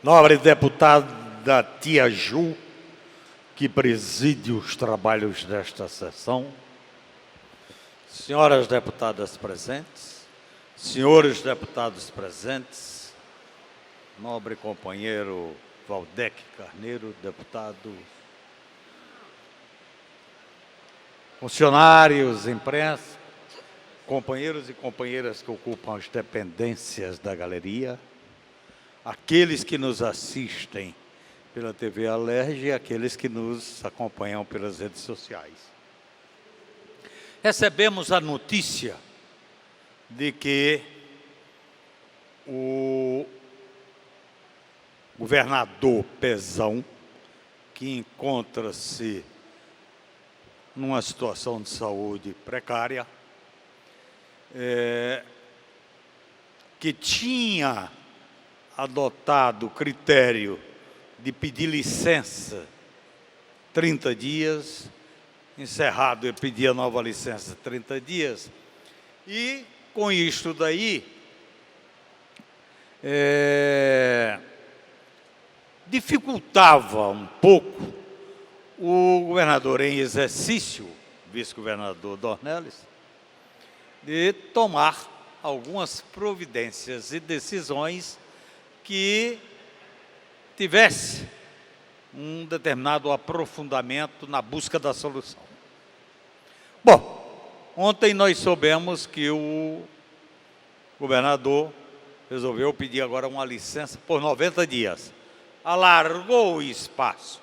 Nobre deputada Tia Ju, que preside os trabalhos desta sessão, senhoras deputadas presentes, senhores deputados presentes, nobre companheiro Valdec Carneiro, deputado, funcionários, imprensa, companheiros e companheiras que ocupam as dependências da galeria, aqueles que nos assistem pela TV Alerj e aqueles que nos acompanham pelas redes sociais. Recebemos a notícia de que o governador Pezão, que encontra-se numa situação de saúde precária, que tinha adotado o critério de pedir licença 30 dias, encerrado ele pedia nova licença 30 dias, e com isto daí, dificultava um pouco o governador em exercício, vice-governador Dornelles, de tomar algumas providências e decisões que tivesse um determinado aprofundamento na busca da solução. Bom, ontem nós soubemos que o governador resolveu pedir agora uma licença por 90 dias. Alargou o espaço,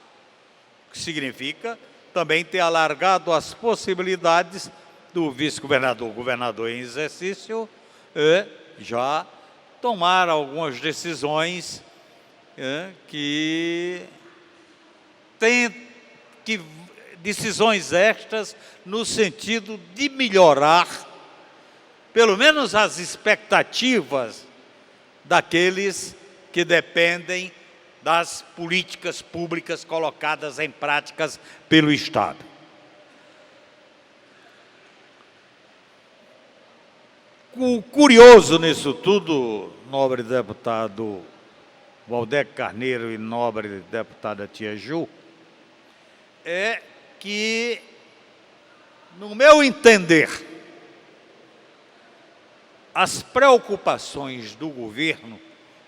o que significa também ter alargado as possibilidades do vice-governador, governador em exercício, já tomar algumas decisões decisões estas no sentido de melhorar, pelo menos as expectativas daqueles que dependem das políticas públicas colocadas em práticas pelo Estado. O curioso nisso tudo, nobre deputado Valdec Carneiro e nobre deputada Tia Ju, é que, no meu entender, as preocupações do governo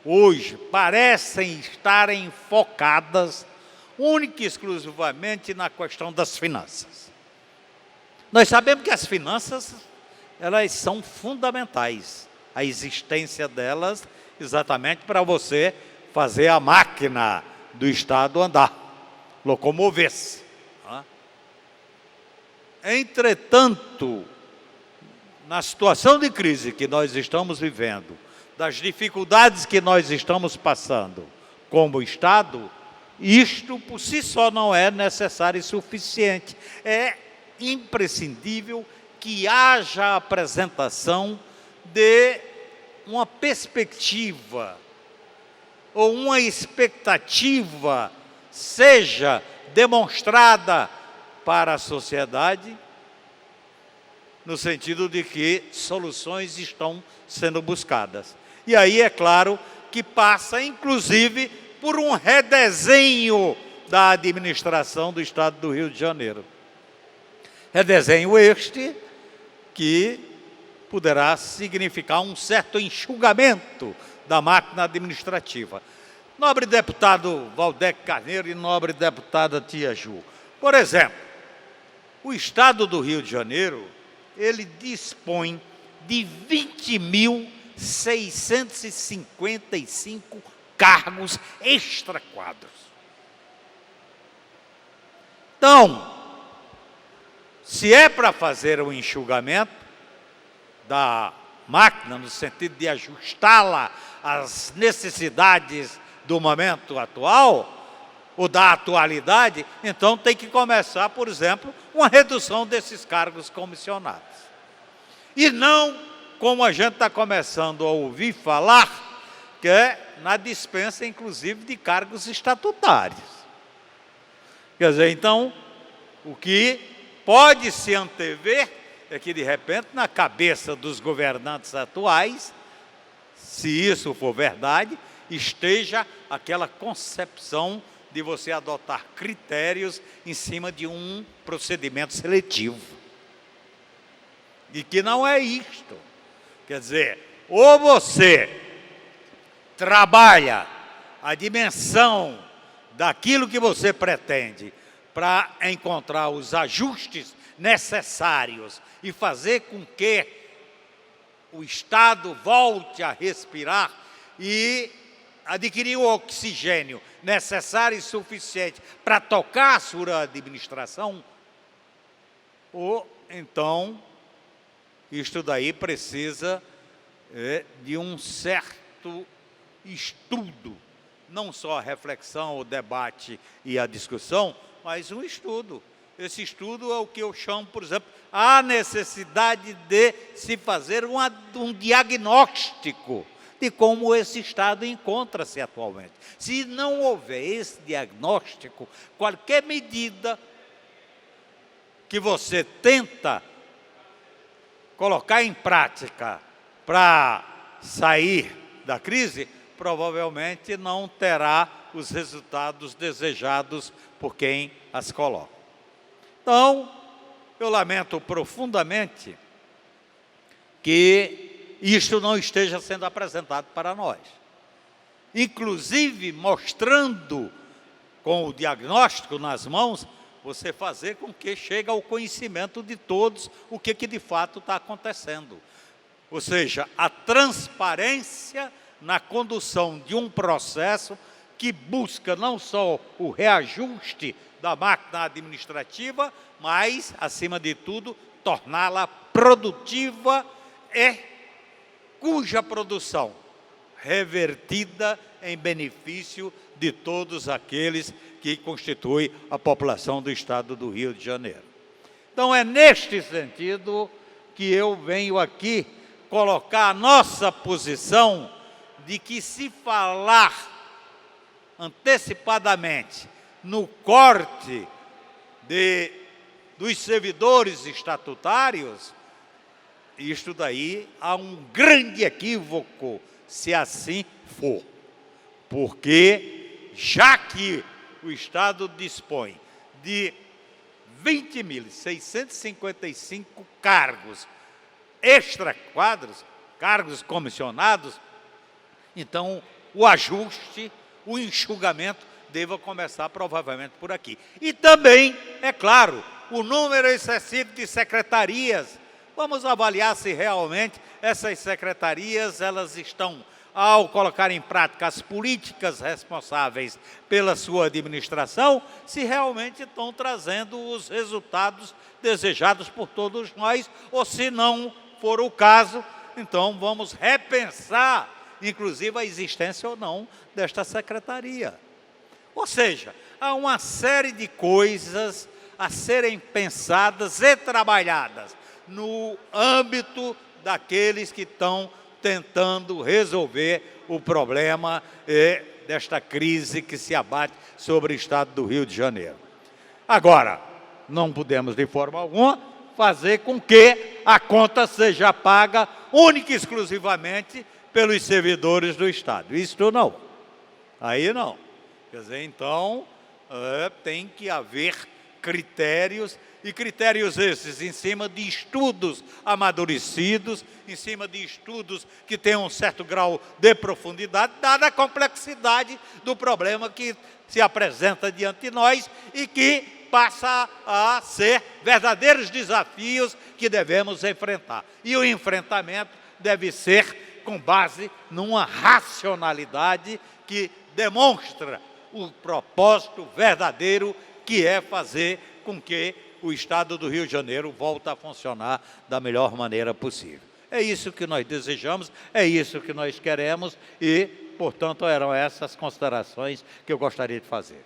hoje parecem estarem focadas única e exclusivamente na questão das finanças. Nós sabemos que as finanças, elas são fundamentais, a existência delas exatamente para você fazer a máquina do Estado andar, locomover-se. Entretanto, na situação de crise que nós estamos vivendo, das dificuldades que nós estamos passando como Estado, isto por si só não é necessário e suficiente. É imprescindível que haja a apresentação de uma perspectiva ou uma expectativa seja demonstrada para a sociedade, no sentido de que soluções estão sendo buscadas. E aí, é claro, que passa, inclusive, por um redesenho da administração do Estado do Rio de Janeiro. Redesenho este que poderá significar um certo enxugamento da máquina administrativa. Nobre deputado Valdec Carneiro e nobre deputada Tia Ju, por exemplo, o Estado do Rio de Janeiro, ele dispõe de 20.655 cargos extraquadros. Então, se é para fazer um enxugamento da máquina, no sentido de ajustá-la às necessidades do momento atual, ou da atualidade, então tem que começar, por exemplo, uma redução desses cargos comissionados. E não, como a gente está começando a ouvir falar, que é na dispensa, inclusive, de cargos estatutários. Quer dizer, então, o que pode se antever é que, de repente, na cabeça dos governantes atuais, se isso for verdade, esteja aquela concepção de você adotar critérios em cima de um procedimento seletivo. E que não é isto. Quer dizer, ou você trabalha a dimensão daquilo que você pretende para encontrar os ajustes necessários e fazer com que o Estado volte a respirar e adquirir o oxigênio necessário e suficiente para tocar a sua administração, ou então isto daí precisa de um certo estudo, não só a reflexão, o debate e a discussão, mas um estudo. Esse estudo é o que eu chamo, por exemplo, a necessidade de se fazer um diagnóstico de como esse Estado encontra-se atualmente. Se não houver esse diagnóstico, qualquer medida que você tenta colocar em prática para sair da crise, provavelmente não terá os resultados desejados por quem as coloca. Então, eu lamento profundamente que isto não esteja sendo apresentado para nós. Inclusive, mostrando com o diagnóstico nas mãos, você fazer com que chegue ao conhecimento de todos o que de fato está acontecendo. Ou seja, a transparência na condução de um processo que busca não só o reajuste da máquina administrativa, mas, acima de tudo, torná-la produtiva e cuja produção revertida em benefício de todos aqueles que constituem a população do Estado do Rio de Janeiro. Então, é neste sentido que eu venho aqui colocar a nossa posição de que, se falar antecipadamente no corte dos servidores estatutários, isto daí há um grande equívoco, se assim for. Porque, já que o Estado dispõe de 20.655 cargos extra-quadros, cargos comissionados, então o ajuste, o enxugamento deva começar provavelmente por aqui. E também, é claro, o número excessivo de secretarias. Vamos avaliar se realmente essas secretarias, elas estão, ao colocar em prática as políticas responsáveis pela sua administração, se realmente estão trazendo os resultados desejados por todos nós, ou se não for o caso, então vamos repensar, inclusive, a existência ou não desta secretaria. Ou seja, há uma série de coisas a serem pensadas e trabalhadas no âmbito daqueles que estão tentando resolver o problema desta crise que se abate sobre o Estado do Rio de Janeiro. Agora, não podemos de forma alguma fazer com que a conta seja paga única e exclusivamente pelos servidores do Estado. Isto não. Aí não. Quer dizer, então, tem que haver critérios, e critérios esses em cima de estudos amadurecidos, em cima de estudos que tenham um certo grau de profundidade, dada a complexidade do problema que se apresenta diante de nós e que passa a ser verdadeiros desafios que devemos enfrentar. E o enfrentamento deve ser com base numa racionalidade que demonstra o propósito verdadeiro, que é fazer com que o Estado do Rio de Janeiro volte a funcionar da melhor maneira possível. É isso que nós desejamos, é isso que nós queremos e, portanto, eram essas considerações que eu gostaria de fazer.